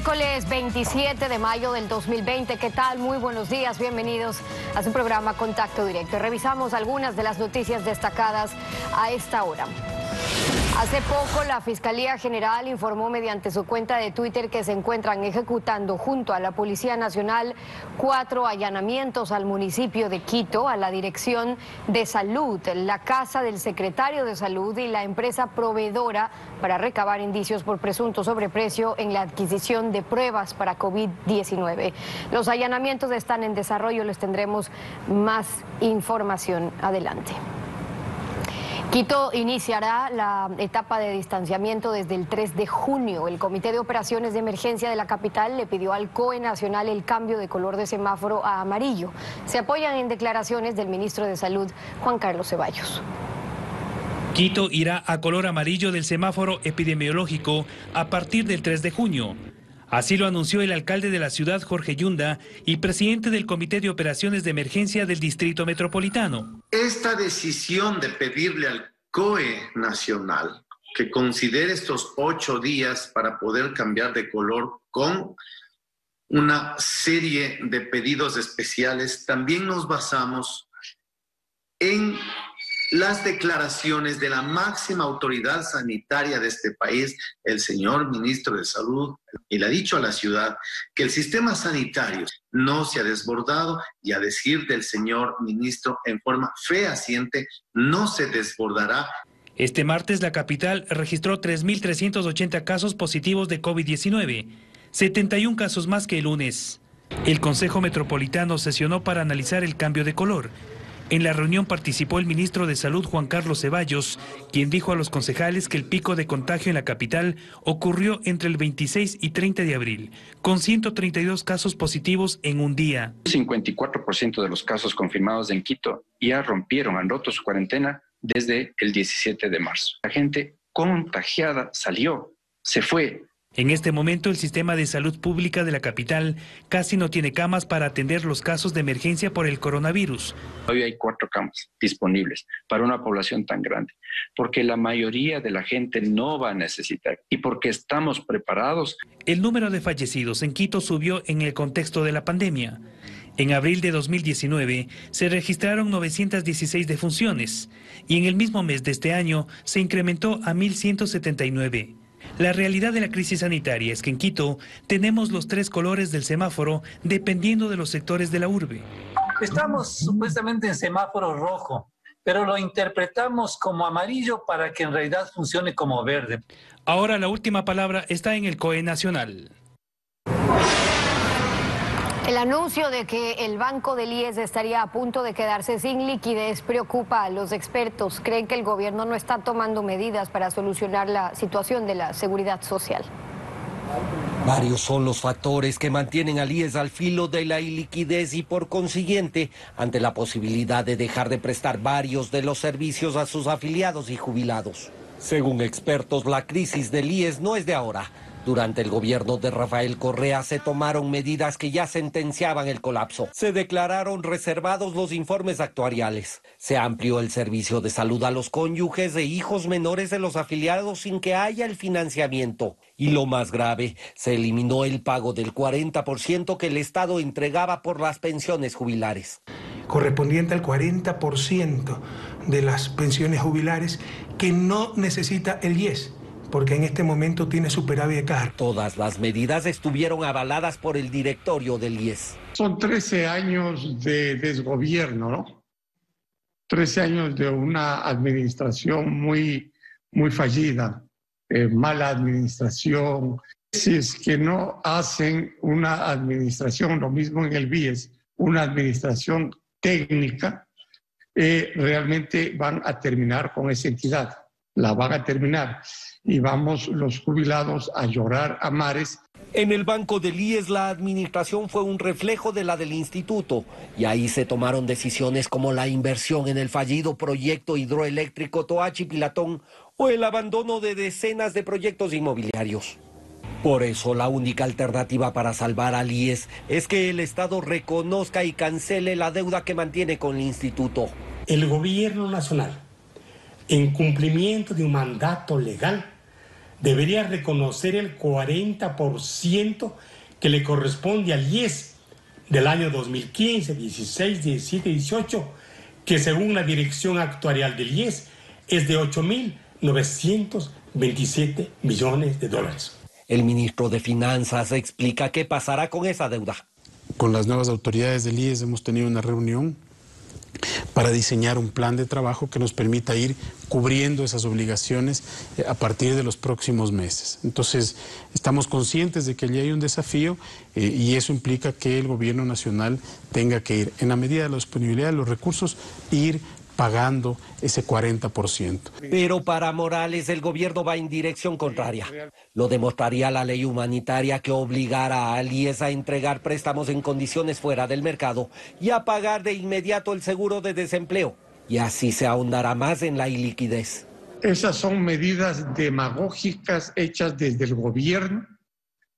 Miércoles 27 de mayo del 2020. ¿Qué tal? Muy buenos días, bienvenidos a su programa Contacto Directo. Revisamos algunas de las noticias destacadas a esta hora. Hace poco la Fiscalía General informó mediante su cuenta de Twitter que se encuentran ejecutando junto a la Policía Nacional 4 allanamientos al municipio de Quito, a la Dirección de Salud, la casa del secretario de Salud y la empresa proveedora para recabar indicios por presunto sobreprecio en la adquisición de pruebas para COVID-19. Los allanamientos están en desarrollo, les tendremos más información adelante. Quito iniciará la etapa de distanciamiento desde el 3 de junio. El Comité de Operaciones de Emergencia de la capital le pidió al COE Nacional el cambio de color de semáforo a amarillo. Se apoyan en declaraciones del ministro de Salud, Juan Carlos Ceballos. Quito irá a color amarillo del semáforo epidemiológico a partir del 3 de junio. Así lo anunció el alcalde de la ciudad, Jorge Yunda, y presidente del Comité de Operaciones de Emergencia del Distrito Metropolitano. Esta decisión de pedirle al COE Nacional que considere estos 8 días para poder cambiar de color con una serie de pedidos especiales, también nos basamos en las declaraciones de la máxima autoridad sanitaria de este país, el señor ministro de Salud, y le ha dicho a la ciudad que el sistema sanitario no se ha desbordado y, a decir del señor ministro en forma fehaciente, no se desbordará. Este martes la capital registró 3.380 casos positivos de COVID-19, 71 casos más que el lunes. El Consejo Metropolitano sesionó para analizar el cambio de color. En la reunión participó el ministro de Salud, Juan Carlos Ceballos, quien dijo a los concejales que el pico de contagio en la capital ocurrió entre el 26 y 30 de abril, con 132 casos positivos en un día. 54% de los casos confirmados en Quito ya han roto su cuarentena desde el 17 de marzo. La gente contagiada salió, se fue. En este momento, el sistema de salud pública de la capital casi no tiene camas para atender los casos de emergencia por el coronavirus. Hoy hay 4 camas disponibles para una población tan grande, porque la mayoría de la gente no va a necesitar y porque estamos preparados. El número de fallecidos en Quito subió en el contexto de la pandemia. En abril de 2019 se registraron 916 defunciones y en el mismo mes de este año se incrementó a 1.179. La realidad de la crisis sanitaria es que en Quito tenemos los 3 colores del semáforo dependiendo de los sectores de la urbe. Estamos supuestamente en semáforo rojo, pero lo interpretamos como amarillo para que en realidad funcione como verde. Ahora la última palabra está en el COE Nacional. El anuncio de que el Banco del IES estaría a punto de quedarse sin liquidez preocupa a los expertos. Creen que el gobierno no está tomando medidas para solucionar la situación de la seguridad social. Varios son los factores que mantienen al IES al filo de la iliquidez y, por consiguiente, ante la posibilidad de dejar de prestar varios de los servicios a sus afiliados y jubilados. Según expertos, la crisis del IES no es de ahora. Durante el gobierno de Rafael Correa se tomaron medidas que ya sentenciaban el colapso. Se declararon reservados los informes actuariales. Se amplió el servicio de salud a los cónyuges e hijos menores de los afiliados sin que haya el financiamiento. Y lo más grave, se eliminó el pago del 40% que el Estado entregaba por las pensiones jubilares. Correspondiente al 40% de las pensiones jubilares que no necesita el IES, porque en este momento tiene superávit de caja. Todas las medidas estuvieron avaladas por el directorio del IES. Son 13 años de desgobierno, ¿no? 13 años de una administración muy fallida, mala administración. Si es que no hacen una administración, lo mismo en el BIES, una administración técnica, realmente van a terminar con esa entidad. La van a terminar y vamos los jubilados a llorar a mares. En el Banco del IES la administración fue un reflejo de la del instituto y ahí se tomaron decisiones como la inversión en el fallido proyecto hidroeléctrico Toachi-Pilatón o el abandono de decenas de proyectos inmobiliarios. Por eso la única alternativa para salvar al IES es que el Estado reconozca y cancele la deuda que mantiene con el instituto. El gobierno nacional, en cumplimiento de un mandato legal, debería reconocer el 40% que le corresponde al IES del año 2015, 16, 17 y 18, que según la dirección actuarial del IES es de 8.927 millones de dólares. El ministro de Finanzas explica qué pasará con esa deuda. Con las nuevas autoridades del IES hemos tenido una reunión para diseñar un plan de trabajo que nos permita ir cubriendo esas obligaciones a partir de los próximos meses. Entonces, estamos conscientes de que allí hay un desafío y eso implica que el gobierno nacional tenga que ir, en la medida de la disponibilidad de los recursos, ir pagando ese 40%. Pero para Morales el gobierno va en dirección contraria. Lo demostraría la ley humanitaria que obligara al IES a entregar préstamos en condiciones fuera del mercado y a pagar de inmediato el seguro de desempleo. Y así se ahondará más en la iliquidez. Esas son medidas demagógicas hechas desde el gobierno,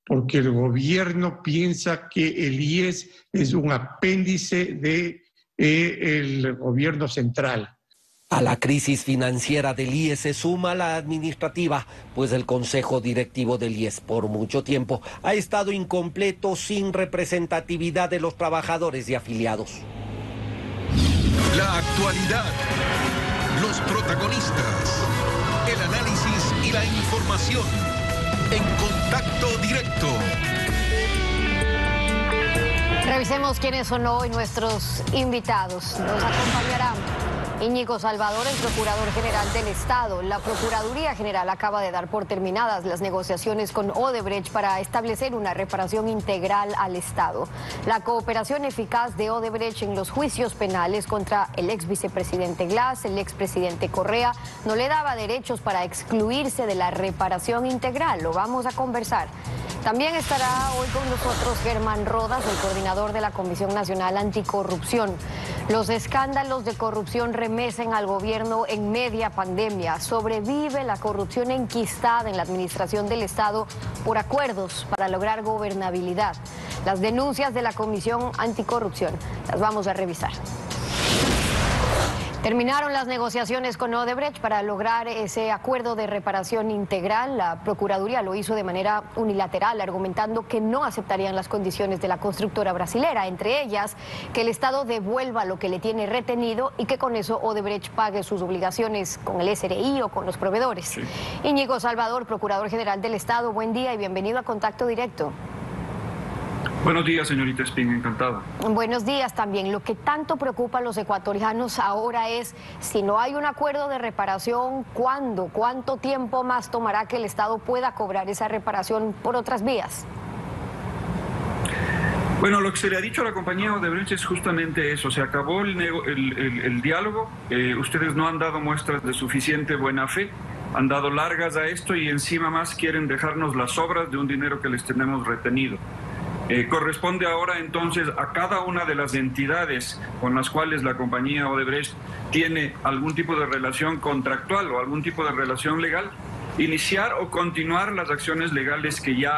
porque el gobierno piensa que el IES es un apéndice de el gobierno central. A la crisis financiera del IES se suma la administrativa, pues el Consejo Directivo del IES por mucho tiempo ha estado incompleto, sin representatividad de los trabajadores y afiliados. La actualidad, los protagonistas, el análisis y la información en Contacto Directo. Revisemos quiénes son hoy nuestros invitados. Nos acompañará Íñigo Salvador, el Procurador General del Estado. La Procuraduría General acaba de dar por terminadas las negociaciones con Odebrecht para establecer una reparación integral al Estado. La cooperación eficaz de Odebrecht en los juicios penales contra el ex vicepresidente Glass, el expresidente Correa, no le daba derechos para excluirse de la reparación integral. Lo vamos a conversar. También estará hoy con nosotros Germán Rodas, el coordinador de la Comisión Nacional Anticorrupción. Los escándalos de corrupción remecen al gobierno en media pandemia. Sobrevive la corrupción enquistada en la administración del Estado por acuerdos para lograr gobernabilidad. Las denuncias de la Comisión Anticorrupción las vamos a revisar. Terminaron las negociaciones con Odebrecht para lograr ese acuerdo de reparación integral. La Procuraduría lo hizo de manera unilateral, argumentando que no aceptarían las condiciones de la constructora brasilera, entre ellas que el Estado devuelva lo que le tiene retenido y que con eso Odebrecht pague sus obligaciones con el SRI o con los proveedores. Sí. Íñigo Salvador, Procurador General del Estado, buen día y bienvenido a Contacto Directo. Buenos días, señorita Espín, encantado. Buenos días también. Lo que tanto preocupa a los ecuatorianos ahora es, si no hay un acuerdo de reparación, ¿cuándo? ¿Cuánto tiempo más tomará que el Estado pueda cobrar esa reparación por otras vías? Bueno, lo que se le ha dicho a la compañía Odebrecht es justamente eso. Se acabó el diálogo, ustedes no han dado muestras de suficiente buena fe, han dado largas a esto y encima más quieren dejarnos las sobras de un dinero que les tenemos retenido. Corresponde ahora entonces a cada una de las entidades con las cuales la compañía Odebrecht tiene algún tipo de relación contractual o algún tipo de relación legal, iniciar o continuar las acciones legales que ya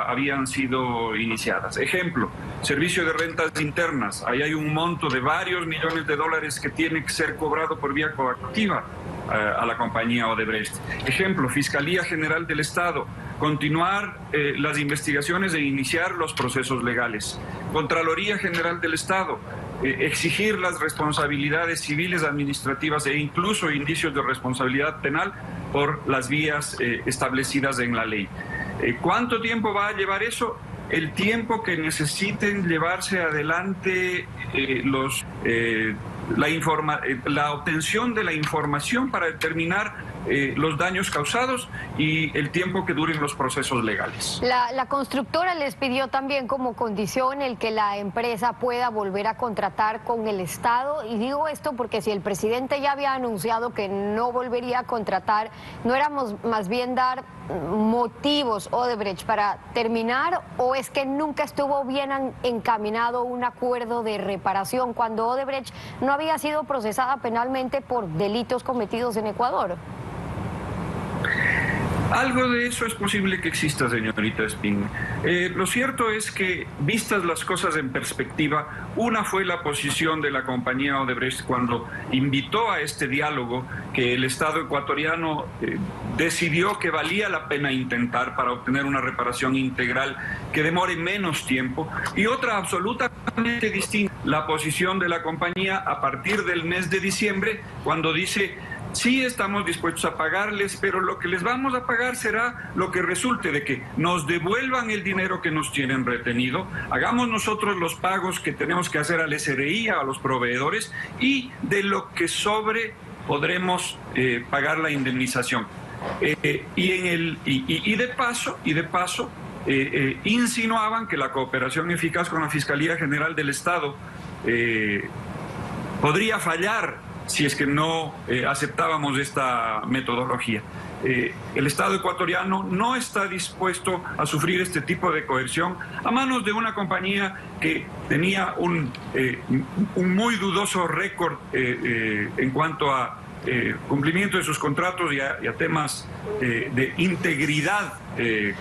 habían sido iniciadas. Ejemplo, servicio de rentas internas. Ahí hay un monto de varios millones de dólares que tiene que ser cobrado por vía coactiva a la compañía Odebrecht. Ejemplo, Fiscalía General del Estado. Continuar las investigaciones e iniciar los procesos legales. Contraloría General del Estado. Exigir las responsabilidades civiles, administrativas e incluso indicios de responsabilidad penal por las vías establecidas en la ley. ¿Cuánto tiempo va a llevar eso? El tiempo que necesiten llevarse adelante la obtención de la información para determinar los daños causados y el tiempo que duren los procesos legales. La constructora les pidió también como condición el que la empresa pueda volver a contratar con el Estado, y digo esto porque si el presidente ya había anunciado que no volvería a contratar, ¿no éramos más bien dar motivos Odebrecht para terminar, o es que nunca estuvo bien encaminado un acuerdo de reparación cuando Odebrecht no había sido procesada penalmente por delitos cometidos en Ecuador? Algo de eso es posible que exista, señorita Espín. Lo cierto es que, vistas las cosas en perspectiva, una fue la posición de la compañía Odebrecht cuando invitó a este diálogo que el Estado ecuatoriano decidió que valía la pena intentar para obtener una reparación integral que demore menos tiempo, y otra absolutamente distinta, la posición de la compañía a partir del mes de diciembre, cuando dice: sí, estamos dispuestos a pagarles, pero lo que les vamos a pagar será lo que resulte de que nos devuelvan el dinero que nos tienen retenido, hagamos nosotros los pagos que tenemos que hacer al SRI, a los proveedores, y de lo que sobre podremos pagar la indemnización. Y de paso, insinuaban que la cooperación eficaz con la Fiscalía General del Estado podría fallar si es que no aceptábamos esta metodología. El Estado ecuatoriano no está dispuesto a sufrir este tipo de coerción a manos de una compañía que tenía un muy dudoso récord en cuanto a cumplimiento de sus contratos y a temas de integridad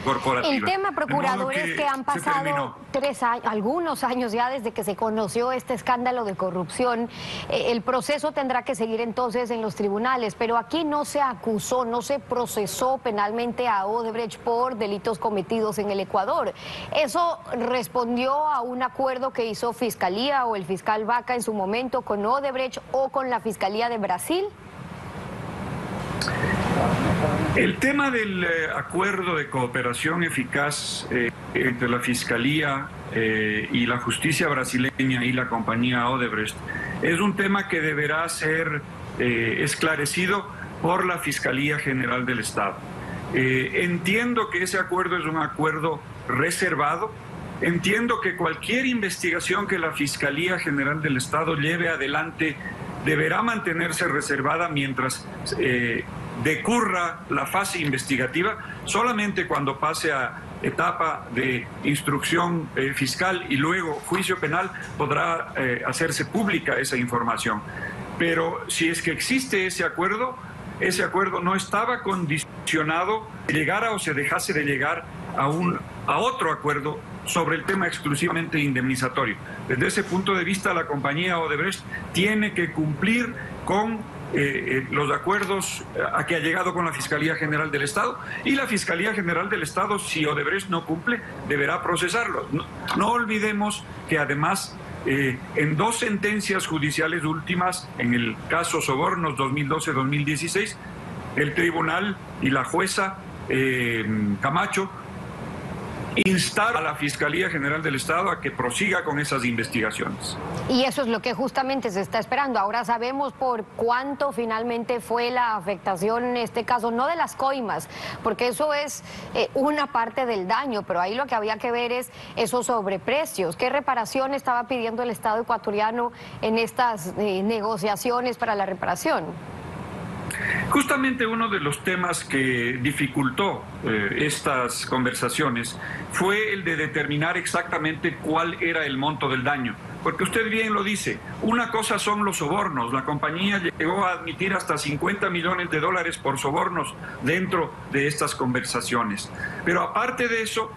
corporativa. El tema, procurador, es que han pasado algunos años ya desde que se conoció este escándalo de corrupción. El proceso tendrá que seguir entonces en los tribunales, pero aquí no se acusó, no se procesó penalmente a Odebrecht por delitos cometidos en el Ecuador. ¿Eso respondió a un acuerdo que hizo Fiscalía o el fiscal Vaca en su momento con Odebrecht o con la Fiscalía de Brasil? El tema del acuerdo de cooperación eficaz entre la Fiscalía y la justicia brasileña y la compañía Odebrecht es un tema que deberá ser esclarecido por la Fiscalía General del Estado. Entiendo que ese acuerdo es un acuerdo reservado. Entiendo que cualquier investigación que la Fiscalía General del Estado lleve adelante deberá mantenerse reservada mientras decurra la fase investigativa. Solamente cuando pase a etapa de instrucción fiscal y luego juicio penal podrá hacerse pública esa información. Pero si es que existe ese acuerdo no estaba condicionado a llegara o se dejase de llegar a otro acuerdo sobre el tema exclusivamente indemnizatorio. Desde ese punto de vista, la compañía Odebrecht tiene que cumplir con los acuerdos a que ha llegado con la Fiscalía General del Estado, y la Fiscalía General del Estado, si Odebrecht no cumple, deberá procesarlo. No olvidemos que además en dos sentencias judiciales últimas, en el caso Sobornos 2012-2016, el tribunal y la jueza Camacho instar a la Fiscalía General del Estado a que prosiga con esas investigaciones. Y eso es lo que justamente se está esperando. Ahora sabemos por cuánto finalmente fue la afectación en este caso, no de las coimas, porque eso es una parte del daño, pero ahí lo que había que ver es esos sobreprecios. ¿Qué reparación estaba pidiendo el Estado ecuatoriano en estas negociaciones para la reparación? Justamente uno de los temas que dificultó estas conversaciones fue el de determinar exactamente cuál era el monto del daño. Porque usted bien lo dice, una cosa son los sobornos. La compañía llegó a admitir hasta $50 millones por sobornos dentro de estas conversaciones. Pero aparte de eso,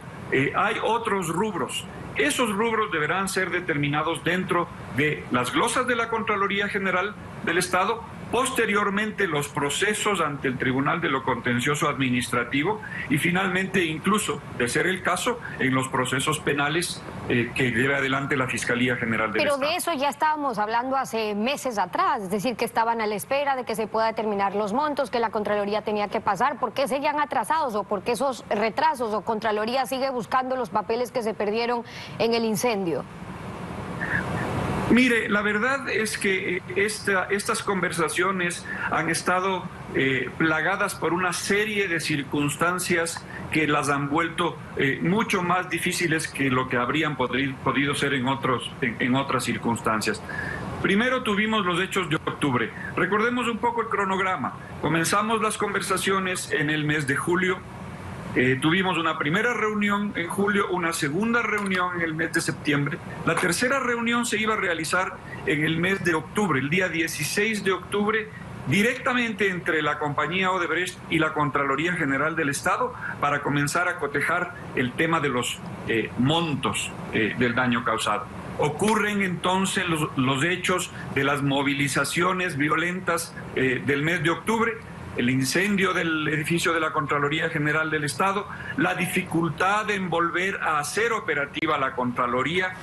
hay otros rubros. Esos rubros deberán ser determinados dentro de las glosas de la Contraloría General del Estado, posteriormente los procesos ante el Tribunal de lo Contencioso Administrativo y finalmente, incluso, de ser el caso, en los procesos penales que lleve adelante la Fiscalía General del Estado. Pero de eso ya estábamos hablando hace meses atrás, es decir, que estaban a la espera de que se pueda determinar los montos, que la Contraloría tenía que pasar. ¿Por qué seguían atrasados o por qué esos retrasos, o Contraloría sigue buscando los papeles que se perdieron en el incendio? Mire, la verdad es que estas conversaciones han estado plagadas por una serie de circunstancias que las han vuelto mucho más difíciles que lo que habrían podido ser en otras circunstancias. Primero tuvimos los hechos de octubre. Recordemos un poco el cronograma. Comenzamos las conversaciones en el mes de julio. Tuvimos una primera reunión en julio, una segunda reunión en el mes de septiembre. La tercera reunión se iba a realizar en el mes de octubre, el día 16 de octubre, directamente entre la compañía Odebrecht y la Contraloría General del Estado para comenzar a cotejar el tema de los montos del daño causado. Ocurren entonces los hechos de las movilizaciones violentas del mes de octubre, el incendio del edificio de la Contraloría General del Estado, la dificultad en volver a hacer operativa la Contraloría.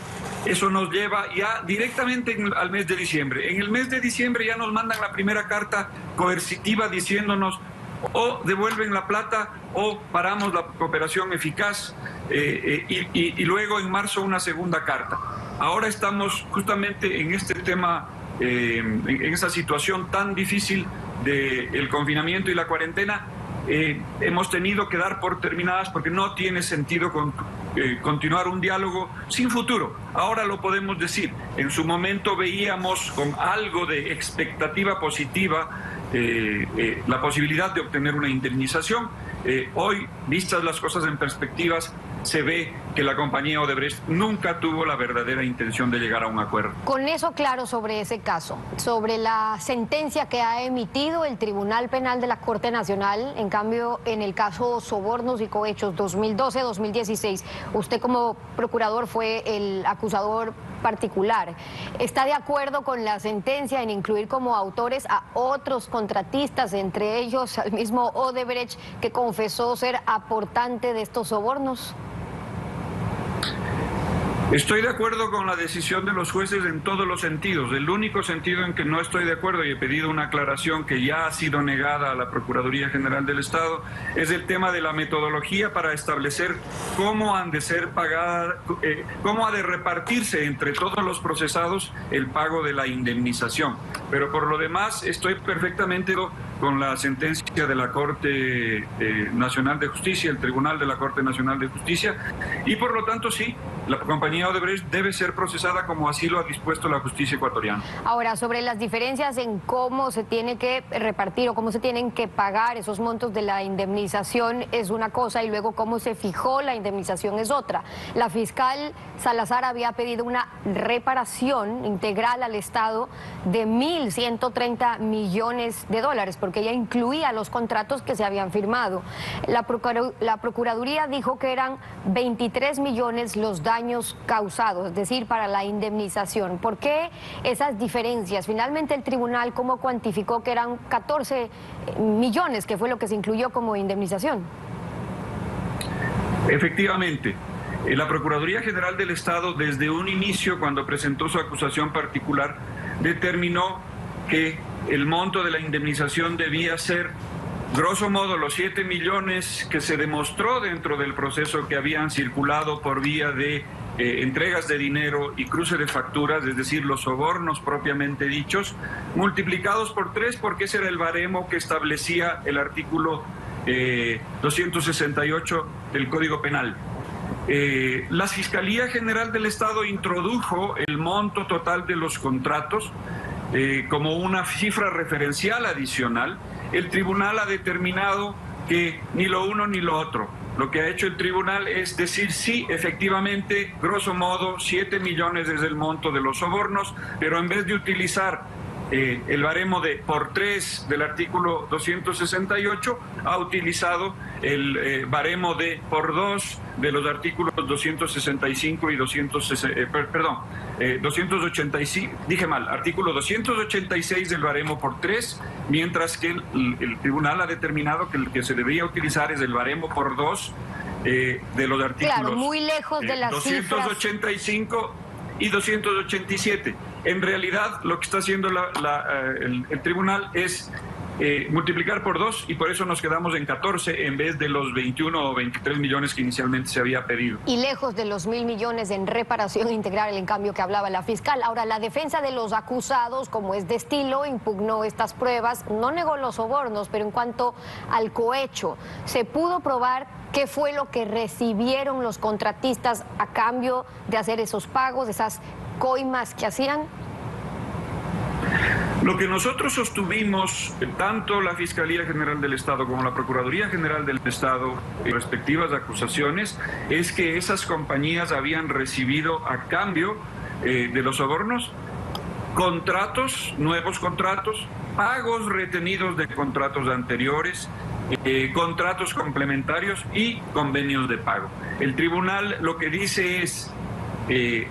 Eso nos lleva ya directamente al mes de diciembre. En el mes de diciembre ya nos mandan la primera carta coercitiva diciéndonos o devuelven la plata o paramos la cooperación eficaz, y luego en marzo una segunda carta. Ahora estamos justamente en este tema, en esa situación tan difícil del confinamiento y la cuarentena. Hemos tenido que dar por terminadas porque no tiene sentido continuar un diálogo sin futuro. Ahora lo podemos decir. En su momento veíamos con algo de expectativa positiva la posibilidad de obtener una indemnización. Hoy, vistas las cosas en perspectivas, se ve que la compañía Odebrecht nunca tuvo la verdadera intención de llegar a un acuerdo. Con eso claro sobre ese caso, sobre la sentencia que ha emitido el Tribunal Penal de la Corte Nacional, en cambio, en el caso Sobornos y Cohechos 2012-2016, usted como procurador fue el acusador particular. ¿Está de acuerdo con la sentencia en incluir como autores a otros contratistas, entre ellos al mismo Odebrecht, que confesó ser aportante de estos sobornos? Estoy de acuerdo con la decisión de los jueces en todos los sentidos. El único sentido en que no estoy de acuerdo, y he pedido una aclaración que ya ha sido negada a la Procuraduría General del Estado, es el tema de la metodología para establecer cómo han de ser pagadas, cómo ha de repartirse entre todos los procesados el pago de la indemnización. Pero por lo demás estoy perfectamente con la sentencia de la Corte Nacional de Justicia, el Tribunal de la Corte Nacional de Justicia, y por lo tanto sí, la compañía Odebrecht debe ser procesada como así lo ha dispuesto la justicia ecuatoriana. Ahora, sobre las diferencias en cómo se tiene que repartir o cómo se tienen que pagar esos montos de la indemnización es una cosa, y luego cómo se fijó la indemnización es otra. La fiscal Salazar había pedido una reparación integral al Estado de 1.130 millones de dólares, porque ella incluía los contratos que se habían firmado. La Procuraduría dijo que eran 23 millones los daños causados, es decir, para la indemnización. ¿Por qué esas diferencias? Finalmente el tribunal, ¿cómo cuantificó que eran 14 millones, que fue lo que se incluyó como indemnización? Efectivamente, la Procuraduría General del Estado, desde un inicio, cuando presentó su acusación particular, determinó que el monto de la indemnización debía ser, grosso modo, los 7 millones que se demostró dentro del proceso que habían circulado por vía de entregas de dinero y cruce de facturas, es decir, los sobornos propiamente dichos, multiplicados por 3, porque ese era el baremo que establecía el artículo 268 del Código Penal. La Fiscalía General del Estado introdujo el monto total de los contratos como una cifra referencial adicional. El tribunal ha determinado que ni lo uno ni lo otro. Lo que ha hecho el tribunal es decir, sí, efectivamente, grosso modo, 7 millones es el monto de los sobornos, pero en vez de utilizar el baremo de por 3 del artículo 268, ha utilizado el baremo de por 2 de los artículos 265 y 285, dije mal, artículo 286 del baremo por 3, mientras que el tribunal ha determinado que el que se debería utilizar es el baremo por 2 de los artículos, claro, muy lejos de las 285 cifras. Y 287. En realidad, lo que está haciendo el tribunal es multiplicar por 2, y por eso nos quedamos en 14 en vez de los 21 o 23 millones que inicialmente se había pedido. Y lejos de los 1.000 millones en reparación integral, en cambio, que hablaba la fiscal. Ahora, la defensa de los acusados, como es de estilo, impugnó estas pruebas, no negó los sobornos, pero en cuanto al cohecho, ¿se pudo probar qué fue lo que recibieron los contratistas a cambio de hacer esos pagos, esas coimas que hacían? Lo que nosotros sostuvimos, tanto la Fiscalía General del Estado como la Procuraduría General del Estado, en respectivas acusaciones, es que esas compañías habían recibido a cambio de los sobornos contratos, nuevos contratos, pagos retenidos de contratos anteriores, contratos complementarios y convenios de pago. El tribunal lo que dice es el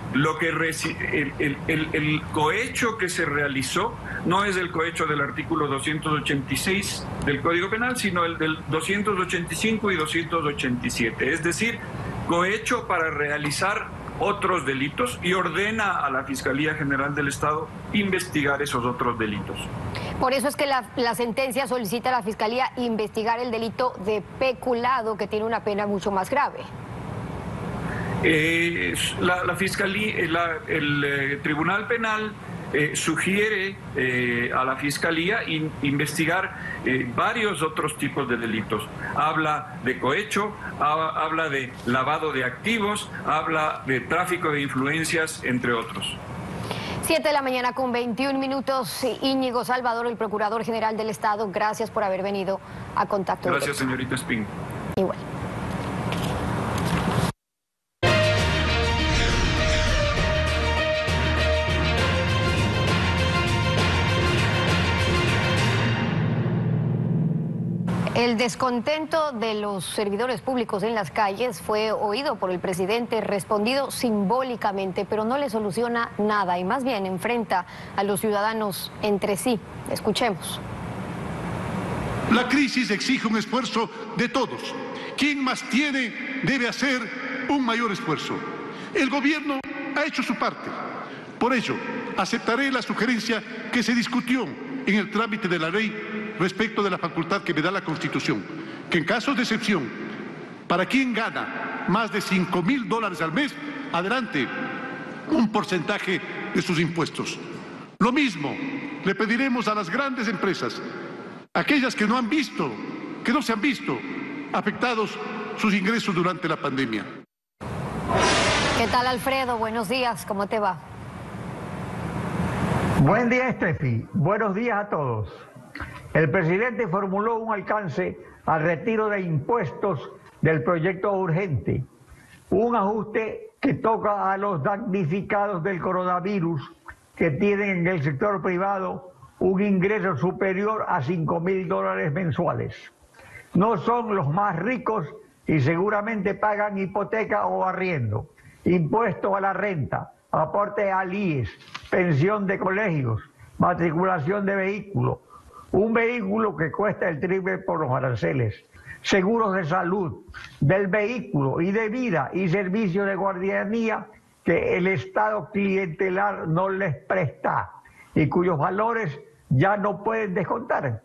cohecho que se realizó no es el cohecho del artículo 286 del Código Penal, sino el del 285 y 287, es decir, cohecho para realizar otros delitos, y ordena a la Fiscalía General del Estado investigar esos otros delitos. Por eso es que la sentencia solicita a la Fiscalía investigar el delito de peculado, que tiene una pena mucho más grave. La Fiscalía, el Tribunal Penal sugiere a la Fiscalía investigar varios otros tipos de delitos. Habla de cohecho, habla de lavado de activos, habla de tráfico de influencias, entre otros. 7 de la mañana con 21 minutos. Íñigo Salvador, el Procurador General del Estado, gracias por haber venido a Contacto Directo. Gracias, señorita Espín. Igual. El descontento de los servidores públicos en las calles fue oído por el presidente, respondido simbólicamente, pero no le soluciona nada y más bien enfrenta a los ciudadanos entre sí. Escuchemos. La crisis exige un esfuerzo de todos. Quien más tiene debe hacer un mayor esfuerzo. El gobierno ha hecho su parte. Por ello, aceptaré la sugerencia que se discutió en el trámite de la ley respecto de la facultad que me da la Constitución, que en casos de excepción, para quien gana más de $5.000 al mes, adelante un porcentaje de sus impuestos. Lo mismo le pediremos a las grandes empresas, aquellas que no se han visto afectados sus ingresos durante la pandemia. ¿Qué tal, Alfredo? Buenos días, ¿cómo te va? Buen día, Estefi. Buenos días a todos. El presidente formuló un alcance al retiro de impuestos del proyecto urgente, un ajuste que toca a los damnificados del coronavirus que tienen en el sector privado un ingreso superior a $5.000 mensuales. No son los más ricos y seguramente pagan hipoteca o arriendo, impuesto a la renta, aporte al IES, pensión de colegios, matriculación de vehículos, un vehículo que cuesta el triple por los aranceles, seguros de salud, del vehículo y de vida y servicios de guardianía que el Estado clientelar no les presta y cuyos valores ya no pueden descontar.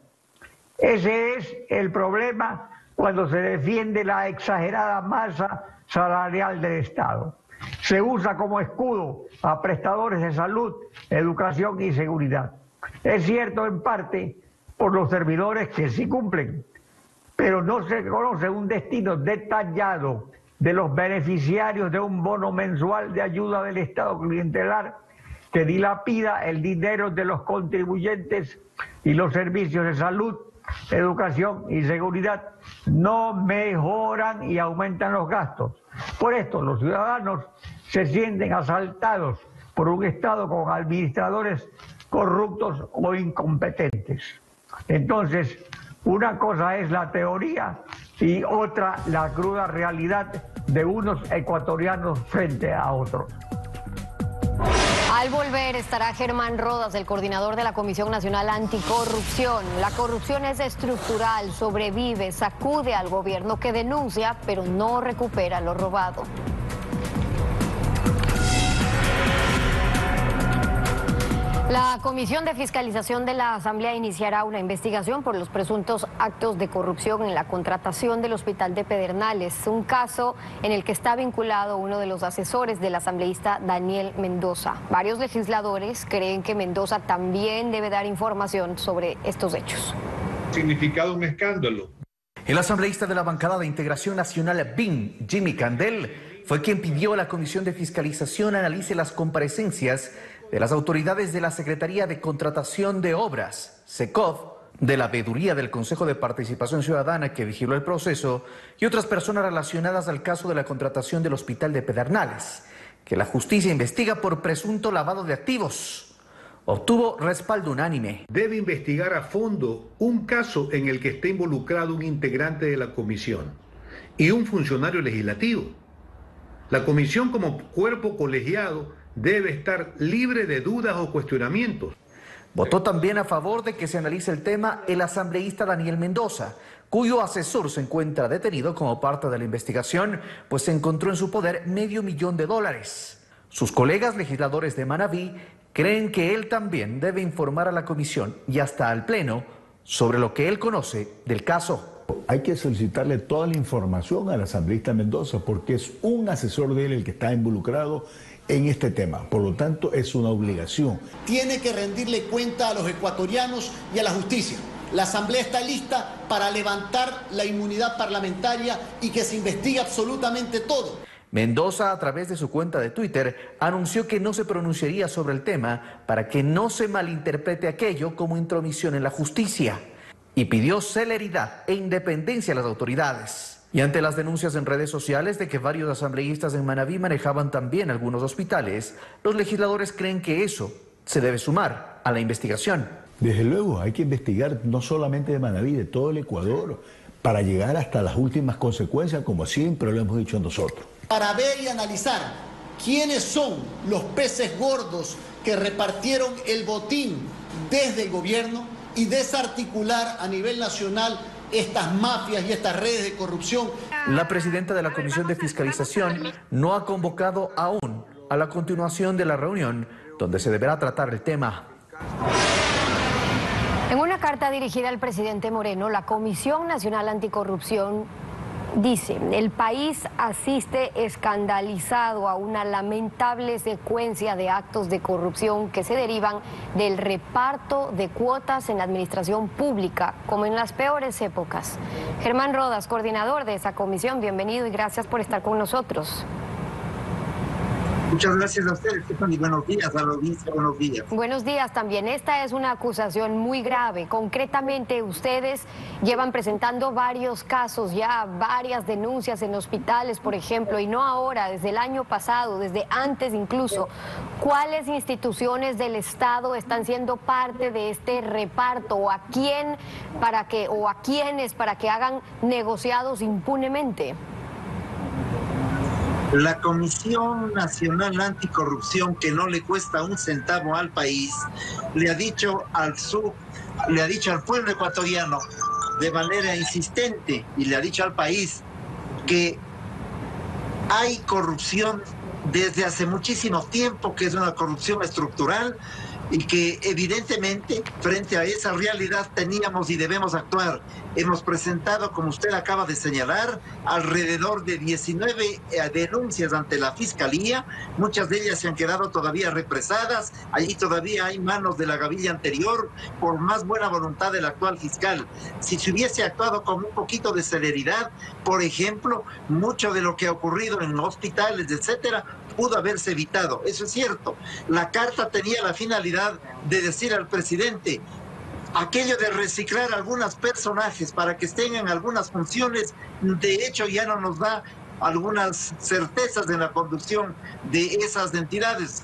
Ese es el problema cuando se defiende la exagerada masa salarial del Estado. Se usa como escudo a prestadores de salud, educación y seguridad. Es cierto en parte por los servidores que sí cumplen, pero no se conoce un destino detallado de los beneficiarios de un bono mensual de ayuda del Estado clientelar que dilapida el dinero de los contribuyentes y los servicios de salud, educación y seguridad no mejoran y aumentan los gastos. Por esto los ciudadanos se sienten asaltados por un Estado con administradores corruptos o incompetentes. Entonces, una cosa es la teoría y otra la cruda realidad de unos ecuatorianos frente a otros. Al volver estará Germán Rodas, el coordinador de la Comisión Nacional Anticorrupción. La corrupción es estructural, sobrevive, sacude al gobierno que denuncia, pero no recupera lo robado. La Comisión de Fiscalización de la Asamblea iniciará una investigación por los presuntos actos de corrupción en la contratación del Hospital de Pedernales, un caso en el que está vinculado uno de los asesores del asambleísta Daniel Mendoza. Varios legisladores creen que Mendoza también debe dar información sobre estos hechos. Significado un escándalo. El asambleísta de la bancada de Integración Nacional BIN, Jimmy Candel, fue quien pidió a la Comisión de Fiscalización analice las comparecencias de las autoridades de la Secretaría de Contratación de Obras, SECOV, de la Veeduría del Consejo de Participación Ciudadana que vigiló el proceso y otras personas relacionadas al caso de la contratación del Hospital de Pedernales, que la justicia investiga por presunto lavado de activos. obtuvo respaldo unánime. Debe investigar a fondo un caso en el que esté involucrado un integrante de la comisión y un funcionario legislativo. La comisión como cuerpo colegiado debe estar libre de dudas o cuestionamientos. Votó también a favor de que se analice el tema el asambleísta Daniel Mendoza, cuyo asesor se encuentra detenido como parte de la investigación, pues se encontró en su poder $500,000. Sus colegas legisladores de Manabí creen que él también debe informar a la comisión y hasta al Pleno sobre lo que él conoce del caso. Hay que solicitarle toda la información al asambleísta Mendoza porque es un asesor de él el que está involucrado en este tema. Por lo tanto, es una obligación. Tiene que rendirle cuenta a los ecuatorianos y a la justicia. La Asamblea está lista para levantar la inmunidad parlamentaria y que se investigue absolutamente todo. Mendoza, a través de su cuenta de Twitter, anunció que no se pronunciaría sobre el tema para que no se malinterprete aquello como intromisión en la justicia y pidió celeridad e independencia a las autoridades. Y ante las denuncias en redes sociales de que varios asambleístas en Manabí manejaban también algunos hospitales, los legisladores creen que eso se debe sumar a la investigación. Desde luego, hay que investigar no solamente de Manabí, de todo el Ecuador, para llegar hasta las últimas consecuencias, como siempre lo hemos dicho nosotros. Para ver y analizar quiénes son los peces gordos que repartieron el botín desde el gobierno y desarticular a nivel nacional estas mafias y estas redes de corrupción. La presidenta de la Comisión de Fiscalización no ha convocado aún a la continuación de la reunión donde se deberá tratar el tema. En una carta dirigida al presidente Moreno, la Comisión Nacional Anticorrupción dice: el país asiste escandalizado a una lamentable secuencia de actos de corrupción que se derivan del reparto de cuotas en la administración pública, como en las peores épocas. Germán Rodas, coordinador de esa comisión, bienvenido y gracias por estar con nosotros. Muchas gracias a ustedes, Stephanie. Buenos días a la audiencia, buenos días. Buenos días también. Esta es una acusación muy grave. Concretamente, ustedes llevan presentando varios casos ya, varias denuncias en hospitales, por ejemplo, y no ahora, desde el año pasado, desde antes incluso. ¿Cuáles instituciones del Estado están siendo parte de este reparto o a quién o a quiénes para que hagan negociados impunemente? La Comisión Nacional Anticorrupción, que no le cuesta un centavo al país, le ha dicho al pueblo ecuatoriano de manera insistente y le ha dicho al país que hay corrupción desde hace muchísimo tiempo, que es una corrupción estructural y que evidentemente frente a esa realidad teníamos y debemos actuar. Hemos presentado, como usted acaba de señalar, alrededor de 19 denuncias ante la Fiscalía. Muchas de ellas se han quedado todavía represadas. Allí todavía hay manos de la gavilla anterior, por más buena voluntad del actual fiscal. Si se hubiese actuado con un poquito de celeridad, por ejemplo, mucho de lo que ha ocurrido en hospitales, etcétera, pudo haberse evitado. Eso es cierto. La carta tenía la finalidad de decir al presidente: aquello de reciclar algunos personajes para que estén en algunas funciones, de hecho ya no nos da algunas certezas en la conducción de esas entidades,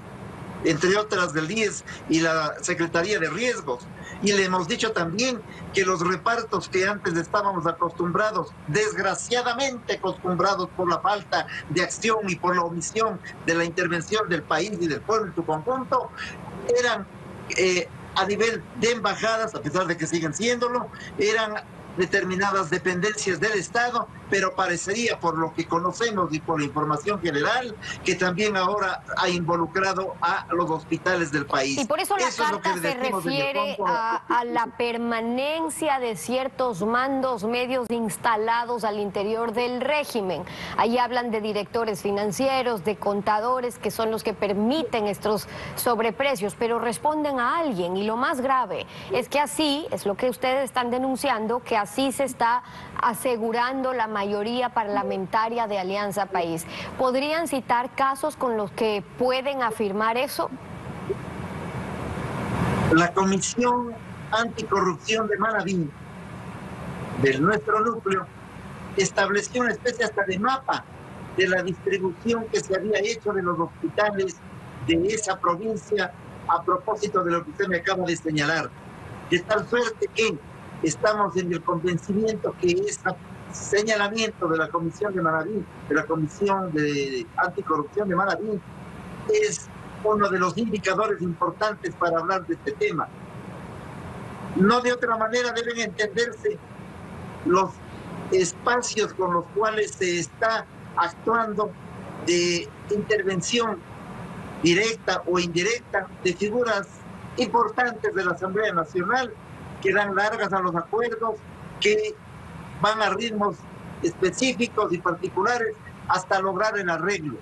entre otras del IES y la Secretaría de Riesgos. Y le hemos dicho también que los repartos que antes estábamos acostumbrados, desgraciadamente acostumbrados por la falta de acción y por la omisión de la intervención del país y del pueblo en su conjunto, eran a nivel de embajadas, a pesar de que siguen siéndolo, eran determinadas dependencias del Estado, pero parecería, por lo que conocemos y por la información general, que también ahora ha involucrado a los hospitales del país. Y por eso la carta se refiere a la permanencia de ciertos mandos medios instalados al interior del régimen. Ahí hablan de directores financieros, de contadores, que son los que permiten estos sobreprecios, pero responden a alguien. Y lo más grave es que así, es lo que ustedes están denunciando, que así se está asegurando la mayoría parlamentaria de Alianza País. ¿Podrían citar casos con los que pueden afirmar eso? La Comisión Anticorrupción de Manabí, de nuestro núcleo, estableció una especie hasta de mapa de la distribución que se había hecho de los hospitales de esa provincia a propósito de lo que usted me acaba de señalar. De tal suerte que estamos en el convencimiento que este señalamiento de la Comisión de Manaví, de la Comisión de Anticorrupción de Manaví, es uno de los indicadores importantes para hablar de este tema. No de otra manera deben entenderse los espacios con los cuales se está actuando de intervención directa o indirecta de figuras importantes de la Asamblea Nacional que dan largas a los acuerdos, que van a ritmos específicos y particulares hasta lograr el arreglo.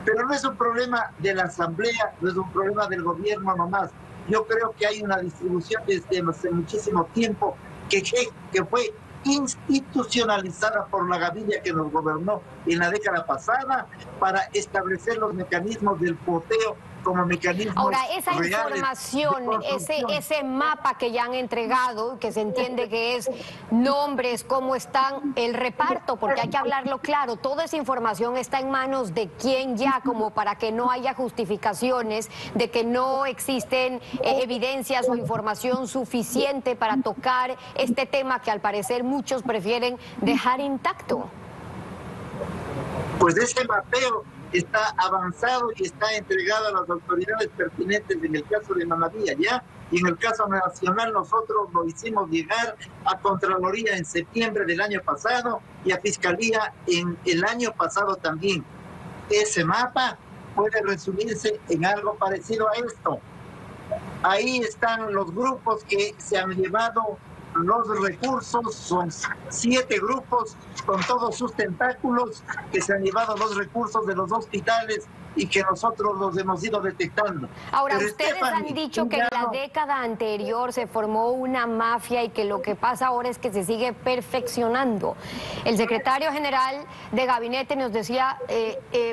Pero no es un problema de la Asamblea, no es un problema del gobierno nomás. Yo creo que hay una distribución desde hace muchísimo tiempo que fue institucionalizada por la gavilla que nos gobernó en la década pasada para establecer los mecanismos del poteo como mecanismos. Ahora, esa información, ese mapa que ya han entregado, que se entiende que es nombres, cómo están, el reparto, porque hay que hablarlo claro, toda esa información está en manos de quién ya, como para que no haya justificaciones de que no existen evidencias o información suficiente para tocar este tema que al parecer muchos prefieren dejar intacto. Pues ese mapeo está avanzado y está entregado a las autoridades pertinentes en el caso de Manaví allá, y en el caso nacional nosotros lo hicimos llegar a Contraloría en septiembre del año pasado y a Fiscalía en el año pasado también. Ese mapa puede resumirse en algo parecido a esto. Ahí están los grupos que se han llevado los recursos, son 7 grupos con todos sus tentáculos que se han llevado los recursos de los hospitales y que nosotros los hemos ido detectando. Ahora, pero ustedes han dicho que en la década anterior se formó una mafia y que lo que pasa ahora es que se sigue perfeccionando. El secretario general de gabinete nos decía,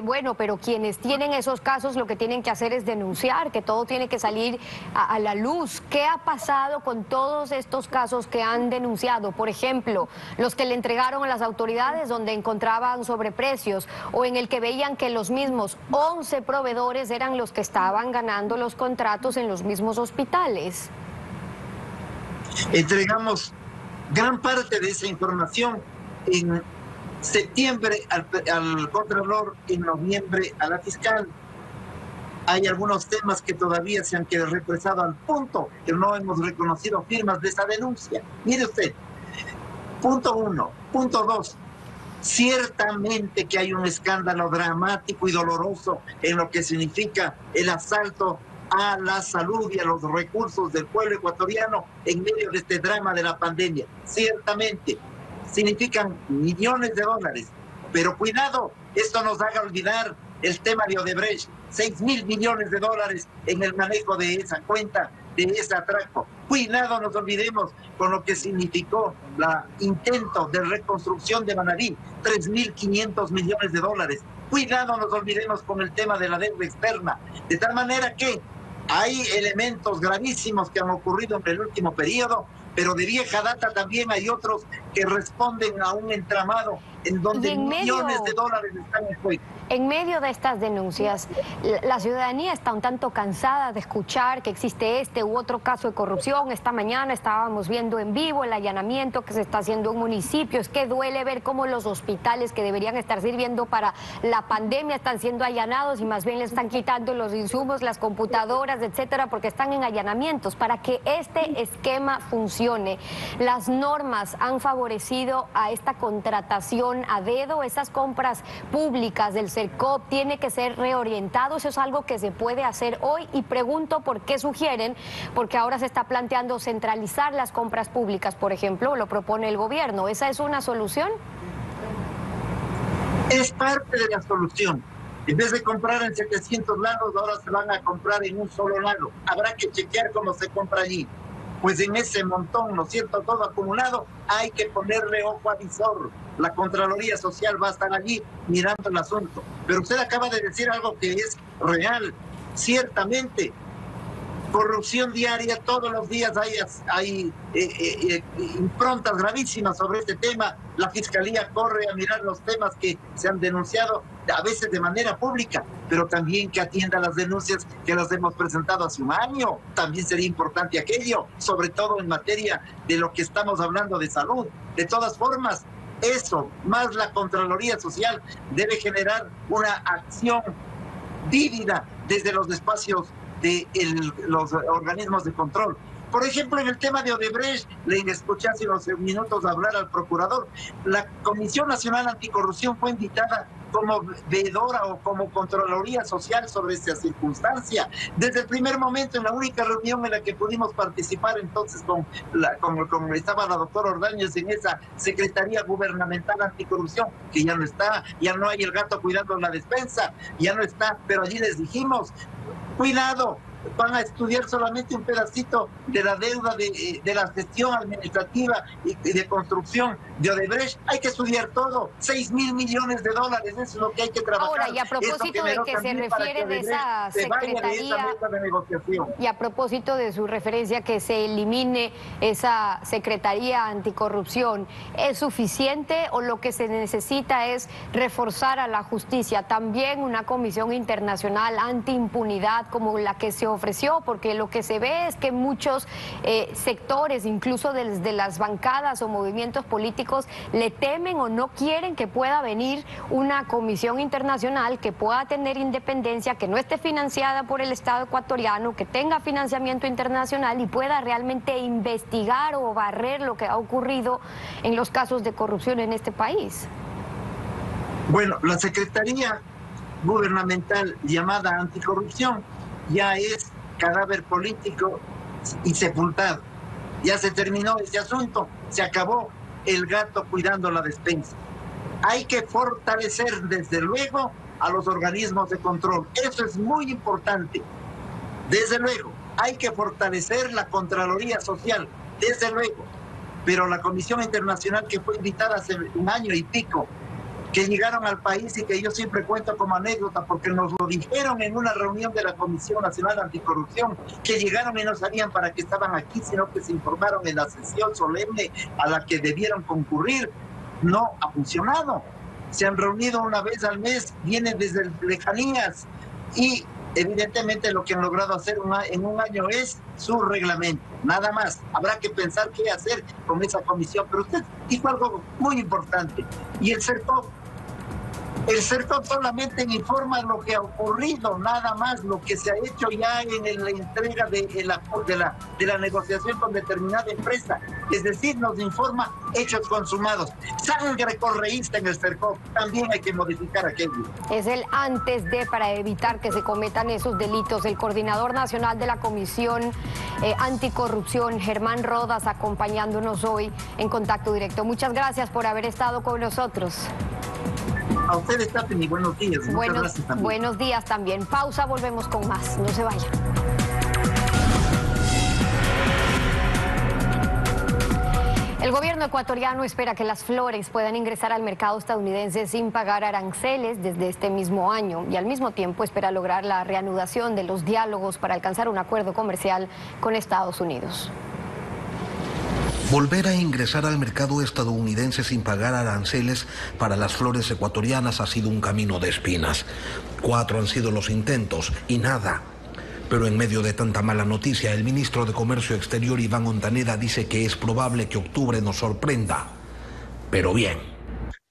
bueno, pero quienes tienen esos casos lo que tienen que hacer es denunciar, que todo tiene que salir a la luz. ¿Qué ha pasado con todos estos casos que han denunciado? Por ejemplo, los que le entregaron a las autoridades donde encontraban sobreprecios, o en el que veían que los mismos 11 proveedores eran los que estaban ganando los contratos en los mismos hospitales. Entregamos gran parte de esa información en septiembre al Contralor, en noviembre a la Fiscal. Hay algunos temas que todavía se han quedado represados al punto que no hemos reconocido firmas de esa denuncia. Mire usted, punto 1. Punto 2. Ciertamente que hay un escándalo dramático y doloroso en lo que significa el asalto a la salud y a los recursos del pueblo ecuatoriano en medio de este drama de la pandemia. Ciertamente significan millones de dólares, pero cuidado, esto nos haga olvidar el tema de Odebrecht, 6.000 millones de dólares en el manejo de esa cuenta, de ese atraco. Cuidado, nos olvidemos con lo que significó el intento de reconstrucción de Manaví, 3.500 millones de dólares. Cuidado, nos olvidemos con el tema de la deuda externa. De tal manera que hay elementos gravísimos que han ocurrido en el último periodo, pero de vieja data también hay otros que responden a un entramado en donde millones de dólares están en juego. En medio de estas denuncias, la ciudadanía está un tanto cansada de escuchar que existe este u otro caso de corrupción. Esta mañana estábamos viendo en vivo el allanamiento que se está haciendo en municipios. Es que duele ver cómo los hospitales que deberían estar sirviendo para la pandemia están siendo allanados y más bien le están quitando los insumos, las computadoras, etcétera, porque están en allanamientos. Para que este esquema funcione, las normas han favorecido a esta contratación a dedo, esas compras públicas del CERCOP tiene que ser reorientado. Eso es algo que se puede hacer hoy, y pregunto por qué sugieren, porque ahora se está planteando centralizar las compras públicas, por ejemplo, lo propone el gobierno. ¿Esa es una solución? Es parte de la solución. En vez de comprar en 700 lados, ahora se van a comprar en un solo lado. Habrá que chequear cómo se compra allí. Pues en ese montón, ¿no es cierto?, todo acumulado, hay que ponerle ojo avisor. La Contraloría Social va a estar allí mirando el asunto. Pero usted acaba de decir algo que es real. Ciertamente, corrupción diaria, todos los días hay improntas gravísimas sobre este tema. La Fiscalía corre a mirar los temas que se han denunciado, a veces de manera pública, pero también que atienda las denuncias que las hemos presentado hace un año. También sería importante aquello, sobre todo en materia de lo que estamos hablando de salud. De todas formas, eso, más la Contraloría Social, debe generar una acción vívida desde los espacios de los organismos de control. Por ejemplo, en el tema de Odebrecht, le escuché hace unos minutos hablar al procurador. La Comisión Nacional Anticorrupción fue invitada como veedora o como Contraloría Social sobre esta circunstancia. Desde el primer momento, en la única reunión en la que pudimos participar entonces estaba la doctora Ordóñez en esa Secretaría Gubernamental Anticorrupción, que ya no está, ya no hay el gato cuidando la despensa, ya no está, pero allí les dijimos, cuidado, van a estudiar solamente un pedacito de la deuda de la gestión administrativa y de construcción de Odebrecht. Hay que estudiar todo, 6.000 millones de dólares, eso es lo que hay que trabajar. Ahora, y a propósito de que se refiere de esa secretaría, y a propósito de su referencia que se elimine esa Secretaría Anticorrupción, ¿es suficiente o lo que se necesita es reforzar a la justicia? También una comisión internacional antiimpunidad como la que se ofreció, porque lo que se ve es que muchos sectores, incluso desde las bancadas o movimientos políticos, le temen o no quieren que pueda venir una comisión internacional que pueda tener independencia, que no esté financiada por el Estado ecuatoriano, que tenga financiamiento internacional y pueda realmente investigar o barrer lo que ha ocurrido en los casos de corrupción en este país. Bueno, la Secretaría Gubernamental llamada Anticorrupción ya es cadáver político y sepultado. Ya se terminó ese asunto, se acabó el gato cuidando la despensa. Hay que fortalecer desde luego a los organismos de control. Eso es muy importante. Desde luego, hay que fortalecer la Contraloría Social, desde luego. Pero la Comisión Internacional que fue invitada hace un año y pico, que llegaron al país y que yo siempre cuento como anécdota porque nos lo dijeron en una reunión de la Comisión Nacional Anticorrupción, que llegaron y no sabían para qué estaban aquí, sino que se informaron en la sesión solemne a la que debieron concurrir. No ha funcionado. Se han reunido una vez al mes, vienen desde lejanías y evidentemente lo que han logrado hacer en un año es su reglamento, nada más. Habrá que pensar qué hacer con esa comisión, pero usted dijo algo muy importante, y el CERTOP solamente informa lo que ha ocurrido, nada más lo que se ha hecho ya en la entrega de la negociación con determinada empresa. Es decir, nos informa hechos consumados. Sangre correísta en el CERTOP, también hay que modificar aquello. Es el antes de, para evitar que se cometan esos delitos. El coordinador nacional de la Comisión Anticorrupción, Germán Rodas, acompañándonos hoy en Contacto Directo. Muchas gracias por haber estado con nosotros. A ustedes, Tapen, y buenos días. Muchas gracias también. Buenos días también. Pausa, volvemos con más. No se vayan. El gobierno ecuatoriano espera que las flores puedan ingresar al mercado estadounidense sin pagar aranceles desde este mismo año y al mismo tiempo espera lograr la reanudación de los diálogos para alcanzar un acuerdo comercial con Estados Unidos. Volver a ingresar al mercado estadounidense sin pagar aranceles para las flores ecuatorianas ha sido un camino de espinas. 4 han sido los intentos y nada. Pero en medio de tanta mala noticia, el ministro de Comercio Exterior, Iván Ontaneda, dice que es probable que octubre nos sorprenda. Pero bien.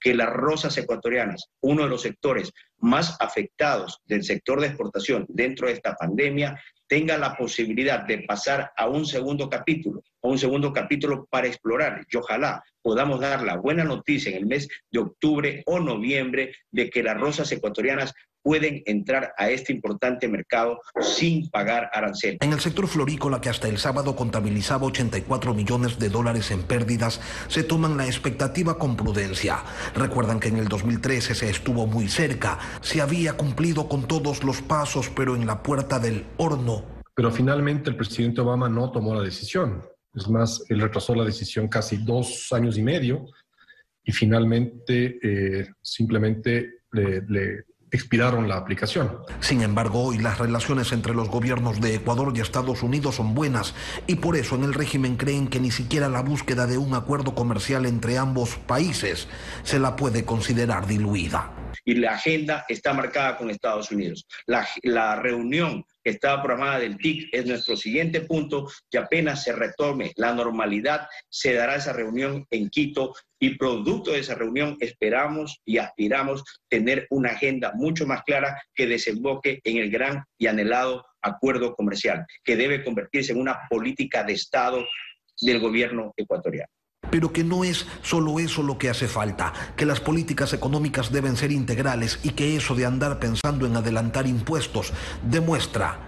Que las rosas ecuatorianas, uno de los sectores más afectados del sector de exportación dentro de esta pandemia, tenga la posibilidad de pasar a un segundo capítulo para explorar, y ojalá podamos dar la buena noticia en el mes de octubre o noviembre de que las rosas ecuatorianas pueden entrar a este importante mercado sin pagar arancel. En el sector florícola, que hasta el sábado contabilizaba 84 millones de dólares en pérdidas, se toman la expectativa con prudencia. Recuerdan que en el 2013 se estuvo muy cerca, se había cumplido con todos los pasos, pero en la puerta del horno. Pero finalmente el presidente Obama no tomó la decisión. Es más, él retrasó la decisión casi 2 años y medio y finalmente simplemente le expiraron la aplicación. Sin embargo, hoy las relaciones entre los gobiernos de Ecuador y Estados Unidos son buenas y por eso en el régimen creen que ni siquiera la búsqueda de un acuerdo comercial entre ambos países se la puede considerar diluida. Y la agenda está marcada con Estados Unidos. La reunión que estaba programada del TIC es nuestro siguiente punto, que apenas se retome la normalidad, se dará esa reunión en Quito y producto de esa reunión esperamos y aspiramos tener una agenda mucho más clara que desemboque en el gran y anhelado acuerdo comercial, que debe convertirse en una política de Estado del gobierno ecuatoriano. Pero que no es solo eso lo que hace falta, que las políticas económicas deben ser integrales y que eso de andar pensando en adelantar impuestos demuestra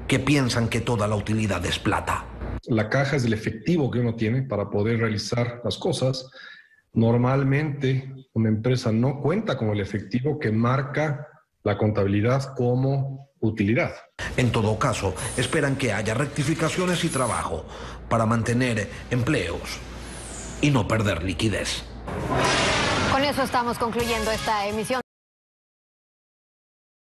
que piensan que toda la utilidad es plata. La caja es el efectivo que uno tiene para poder realizar las cosas. Normalmente una empresa no cuenta con el efectivo que marca la contabilidad como utilidad. En todo caso, esperan que haya rectificaciones y trabajo para mantener empleos y no perder liquidez. Con eso estamos concluyendo esta emisión.